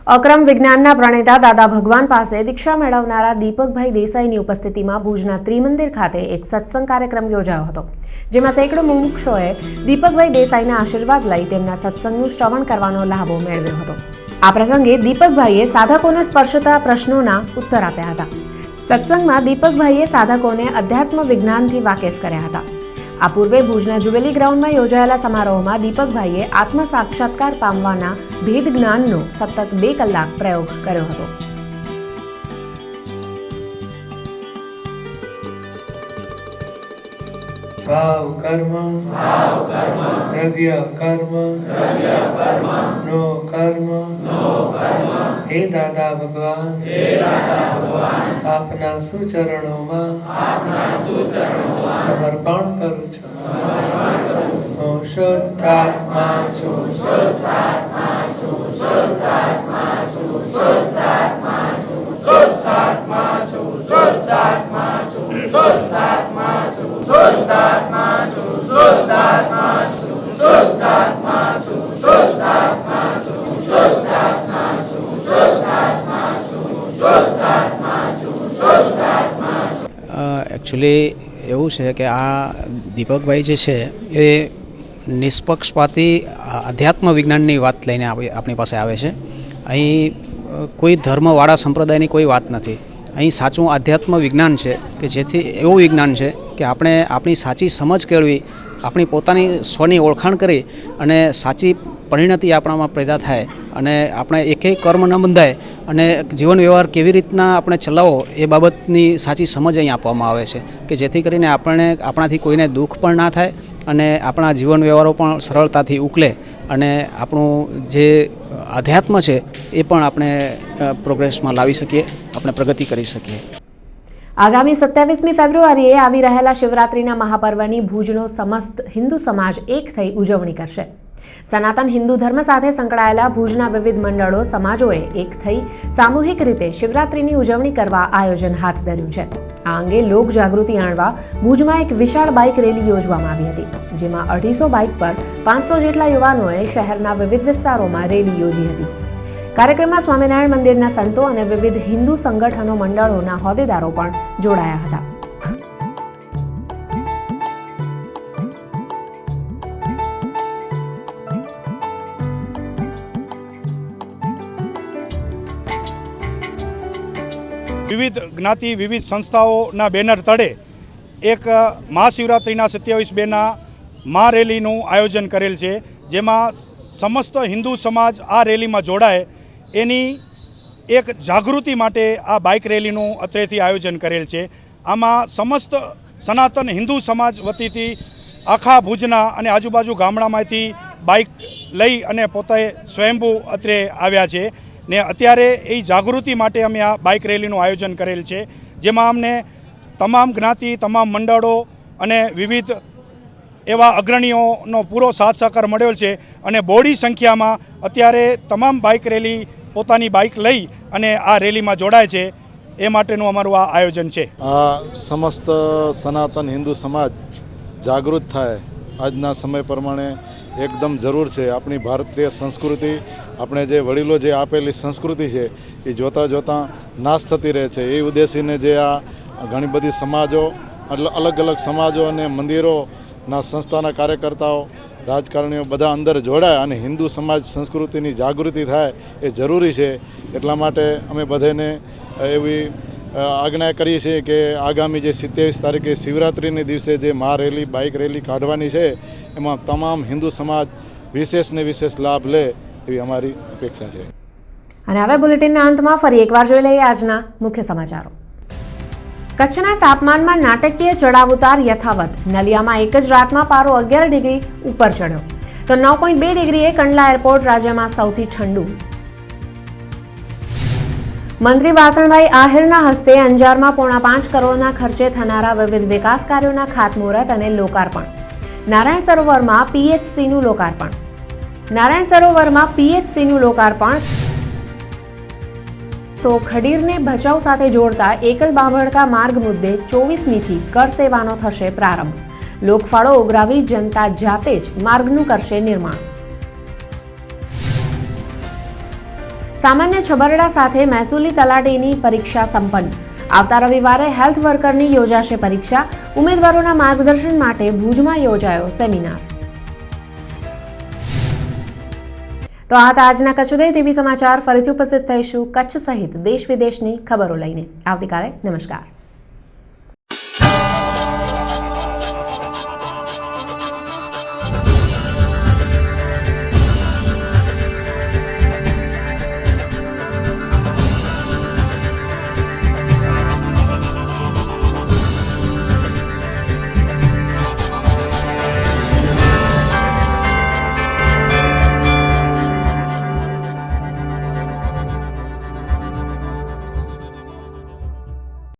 અક્રમ વિજ્ઞાનના પ્રણેતા દાદા ભગવાન પાસે દીક્ષા મેળવનારા દીપકભાઈ દેસાઈની ઉપસ્થિતિમાં ભુજના ત્રિમંદિર ખાતે એક સત્સંગ કાર્યક્રમ યોજાયો હતો, જેમાં સેંકડો મુમુક્ષુઓએ દીપકભાઈ દેસાઈના આશીર્વાદ લઈ તેમના સત્સંગનું શ્રવણ કરવાનો લાભો મેળવ્યો હતો। આ પ્રસંગે દીપકભાઈએ સાધકોને સ્પર્શતા પ્રશ્નોના ઉત્તર આપ્યા હતા। સત્સંગમાં દીપકભાઈએ સાધકોને અધ્યાત્મ વિજ્ઞાનથી વાકેફ કર્યા હતા। આ પૂર્વે ભુજના જુવેલી ગ્રાઉન્ડમાં યોજાયેલા સમારોહમાં દીપકભાઈએ આત્મ સાક્ષાત્કાર પામવાના ભેદ જ્ઞાનનો સતત 2 કલાક પ્રયોગ કર્યો હતો। ભાવ કર્મ દ્રવ્ય કર્મ નો કર્મ હે દાદા ભગવાન આપના સુચરણોમાં સમર્પણ કરું છું। હું શુદ્ધાત્મા છું। एक्चुअली એવું છે કે આ દીપકભાઈ જે છે એ નિષ્પક્ષપાતી અધ્યાત્મ વિજ્ઞાનની વાત લઈને આપણી પાસે આવે છે। અહીં કોઈ ધર્મવાળા સંપ્રદાયની કોઈ વાત નથી। અહીં સાચું આધ્યાત્મ વિજ્ઞાન છે કે જેથી એવું વિજ્ઞાન છે કે આપણે આપણી સાચી સમજ કેળવી, આપણી પોતાની સ્વની ઓળખાણ કરી અને સાચી પરિણતિ આપણામાં પેદા થાય અને આપણે એકેય કર્મ ન બંધાય અને જીવન વ્યવહાર કેવી રીતના આપણે ચલાવવો એ બાબતની સાચી સમજ અહીં આપવામાં આવે છે કે જેથી કરીને આપણાથી કોઈને દુઃખ પણ ના થાય અને આપણા જીવન વ્યવહારો પણ સરળતાથી ઉકલે અને આપણું જે અધ્યાત્મ છે એ પણ આપણે પ્રોગ્રેસમાં લાવી શકીએ, આપણે પ્રગતિ કરી શકીએ। આગામી 27મી ફેબ્રુઆરીએ આવી રહેલા શિવરાત્રીના મહાપર્વની ભુજનો સમસ્ત હિન્દુ સમાજ એક થઈ ઉજવણી કરશે। સનાતન હિન્દુ ધર્મ સાથે સંકળાયેલા ભુજના વિવિધ મંડળો સમાજોએ એક થઈ સામૂહિક રીતે શિવરાત્રીની ઉજવણી કરવા આયોજન હાથ ધર્યું છે। આ અંગે લોક જાગૃતિ આણવા ભુજમાં એક વિશાળ બાઇક રેલી યોજવામાં આવી હતી, જેમાં 250 બાઇક પર 500 જેટલા યુવાનોએ શહેરના વિવિધ વિસ્તારોમાં રેલી યોજી હતી। કાર્યક્રમમાં સ્વામિનારાયણ મંદિરના સંતો અને વિવિધ હિન્દુ સંગઠનો મંડળોના હોદ્દેદારો પણ જોડાયા હતા। વિવિધ જ્ઞાતિ વિવિધ સંસ્થાઓના બેનર તળે એક મહાશિવરાત્રિના 27/2ના મહારેલીનું આયોજન કરેલ છે, જેમાં સમસ્ત હિન્દુ સમાજ આ રેલીમાં જોડાય એની એક જાગૃતિ માટે આ બાઇક રેલીનું અત્રેથી આયોજન કરેલ છે। આમાં સમસ્ત સનાતન હિન્દુ સમાજ વતીથી આખા ભુજના અને આજુબાજુ ગામડામાંથી બાઇક લઈ અને પોતે સ્વયંભૂ અત્રે આવ્યા છે ને અત્યારે એ જાગૃતિ માટે અમે આ બાઇક રેલીનું આયોજન કરેલ છે, જેમાં અમને તમામ જ્ઞાતિ તમામ મંડળો અને વિવિધ એવા અગ્રણીઓનો પૂરો સાથ સહકાર મળ્યો છે અને બહોળી સંખ્યામાં અત્યારે તમામ બાઇક રેલી પોતાની બાઇક લઈ અને આ રેલીમાં જોડાય છે, એ માટેનું અમારું આ આયોજન છે। આ સમસ્ત સનાતન હિન્દુ સમાજ જાગૃત થાય આજના સમય પ્રમાણે એકદમ જરૂર છે। આપણી ભારતીય સંસ્કૃતિ, આપણે જે વડીલો જે આપેલી સંસ્કૃતિ છે એ જોતાં જોતાં નાશ થતી રહે છે। એ ઉદ્દેશીને જે આ ઘણી બધી સમાજો, અલગ અલગ સમાજો અને મંદિરોના સંસ્થાના કાર્યકર્તાઓ, રાજકારણીઓ બધા અંદર જોડાય અને હિન્દુ સમાજ સંસ્કૃતિની જાગૃતિ થાય એ જરૂરી છે। એટલા માટે અમે બધાને એવી આજ્ઞા કરીએ છીએ કે આગામી જે 27 તારીખે શિવરાત્રિને દિવસે જે મહારેલી બાઇક રેલી કાઢવાની છે એમાં તમામ હિન્દુ સમાજ વિશેષ ને વિશેષ લાભ લે એવી અમારી અપેક્ષા છે। અને હવે બુલેટિનના અંતમાં ફરી એકવાર જોઈ લઈએ આજના મુખ્ય સમાચારો। કચ્છના તાપમાનમાં નાટકીય ચડાવ ઉતાર યથાવત। નલિયામાં એક જ રાતમાં પારો 11 ડિગ્રી ઉપર ચડ્યો તો 9.2 ડિગ્રીએ કંડલા એરપોર્ટ રાજ્યમાં સૌથી ઠંડુ। મંત્રી વાસણભાઈ આહિરના હસ્તે અંજારમાં 5.5 કરોડના ખર્ચે થનારા વિવિધ વિકાસ કાર્યોના ખાતમુહૂર્ત અને લોકાર્પણ। નારાયણ સરોવરમાં પીએચસીનું લોકાર્પણ તો ખડીરને ભચાઉ સાથે જોડતા એકલ બાંભડકા માર્ગ મુદ્દે 24મીથી કર સેવાનો થશે પ્રારંભ। લોકફાળો ઉઘરાવી જનતા જાતે જ માર્ગનું કરશે નિર્માણ। સામાન્ય છબરડા સાથે મહેસૂલી તલાટીની પરીક્ષા સંપન્ન. આવતા રવિવારે હેલ્થ વર્કરની યોજાશે પરીક્ષા. ઉમેદવારોના માર્ગદર્શન માટે ભુજમાં યોજાયો સેમિનાર. તો આ હતા આજના કચ્છ ઉદય ટીવી સમાચાર. ફરીથી ઉપસ્થિત થઈશું કચ્છ સહિત દેશ વિદેશની ખબરો લઈને આવતીકાલે. નમસ્કાર.